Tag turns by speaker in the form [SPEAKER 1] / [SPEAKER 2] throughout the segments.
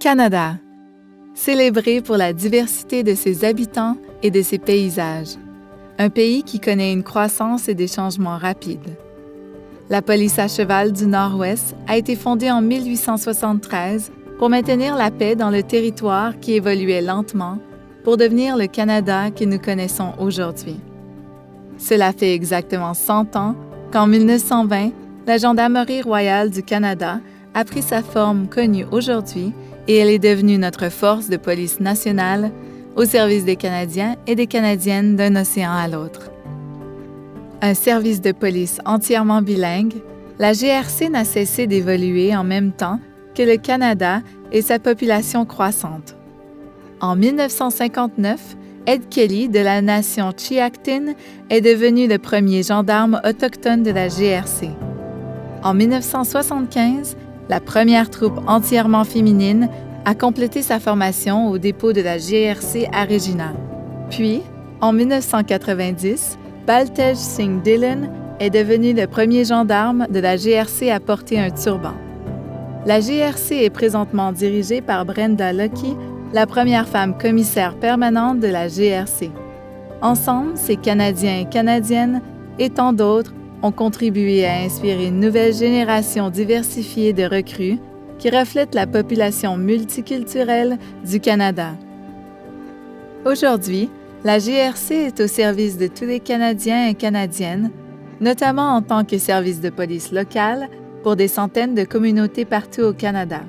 [SPEAKER 1] Canada, célébré pour la diversité de ses habitants et de ses paysages. Un pays qui connaît une croissance et des changements rapides. La police à cheval du Nord-Ouest a été fondée en 1873 pour maintenir la paix dans le territoire qui évoluait lentement pour devenir le Canada que nous connaissons aujourd'hui. Cela fait exactement 100 ans qu'en 1920, la Gendarmerie royale du Canada a pris sa forme connue aujourd'hui et elle est devenue notre force de police nationale au service des Canadiens et des Canadiennes d'un océan à l'autre. Un service de police entièrement bilingue, la GRC n'a cessé d'évoluer en même temps que le Canada et sa population croissante. En 1959, Ed Kelly de la nation Chiactin est devenu le premier gendarme autochtone de la GRC. En 1975, la première troupe entièrement féminine a complété sa formation au dépôt de la GRC à Regina. Puis, en 1990, Baltej Singh Dhillon est devenu le premier gendarme de la GRC à porter un turban. La GRC est présentement dirigée par Brenda Lucky, la première femme commissaire permanente de la GRC. Ensemble, ces Canadiens et Canadiennes et tant d'autres ont contribué à inspirer une nouvelle génération diversifiée de recrues qui reflète la population multiculturelle du Canada. Aujourd'hui, la GRC est au service de tous les Canadiens et Canadiennes, notamment en tant que service de police local pour des centaines de communautés partout au Canada.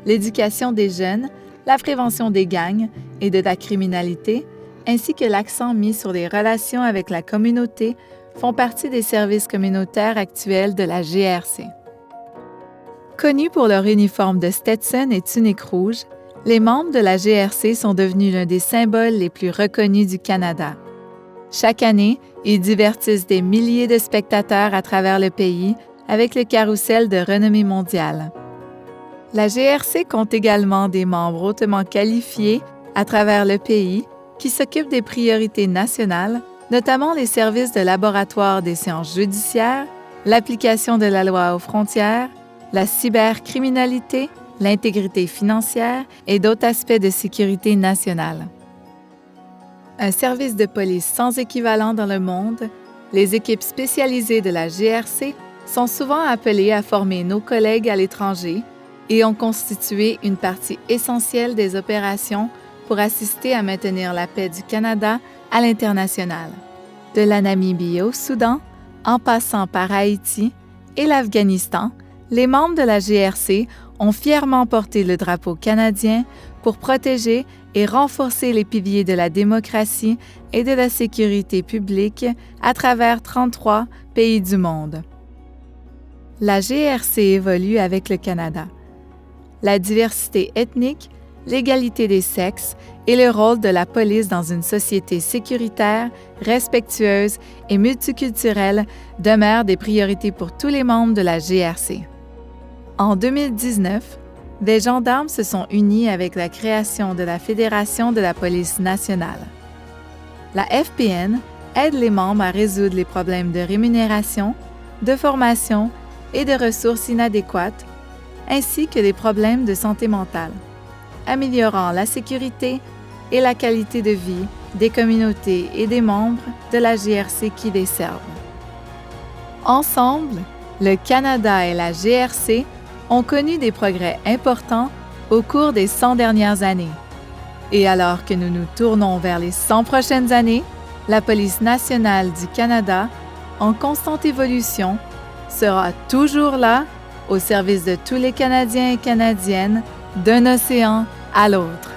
[SPEAKER 1] L'éducation des jeunes, la prévention des gangs et de la criminalité, ainsi que l'accent mis sur les relations avec la communauté font partie des services communautaires actuels de la GRC. Connus pour leur uniforme de Stetson et tunique rouge, les membres de la GRC sont devenus l'un des symboles les plus reconnus du Canada. Chaque année, ils divertissent des milliers de spectateurs à travers le pays avec le carrousel de renommée mondiale. La GRC compte également des membres hautement qualifiés à travers le pays qui s'occupent des priorités nationales, notamment les services de laboratoire des sciences judiciaires, l'application de la loi aux frontières, la cybercriminalité, l'intégrité financière et d'autres aspects de sécurité nationale. Un service de police sans équivalent dans le monde, les équipes spécialisées de la GRC sont souvent appelées à former nos collègues à l'étranger et ont constitué une partie essentielle des opérations pour assister à maintenir la paix du Canada à l'international. De la Namibie au Soudan, en passant par Haïti et l'Afghanistan, les membres de la GRC ont fièrement porté le drapeau canadien pour protéger et renforcer les piliers de la démocratie et de la sécurité publique à travers 33 pays du monde. La GRC évolue avec le Canada. La diversité ethnique, l'égalité des sexes et le rôle de la police dans une société sécuritaire, respectueuse et multiculturelle demeurent des priorités pour tous les membres de la GRC. En 2019, des gendarmes se sont unis avec la création de la Fédération de la police nationale. La FPN aide les membres à résoudre les problèmes de rémunération, de formation et de ressources inadéquates, ainsi que les problèmes de santé mentale, améliorant la sécurité et la qualité de vie des communautés et des membres de la GRC qui les servent. Ensemble, le Canada et la GRC ont connu des progrès importants au cours des 100 dernières années. Et alors que nous nous tournons vers les 100 prochaines années, la Police nationale du Canada, en constante évolution, sera toujours là au service de tous les Canadiens et Canadiennes d'un océan à l'autre.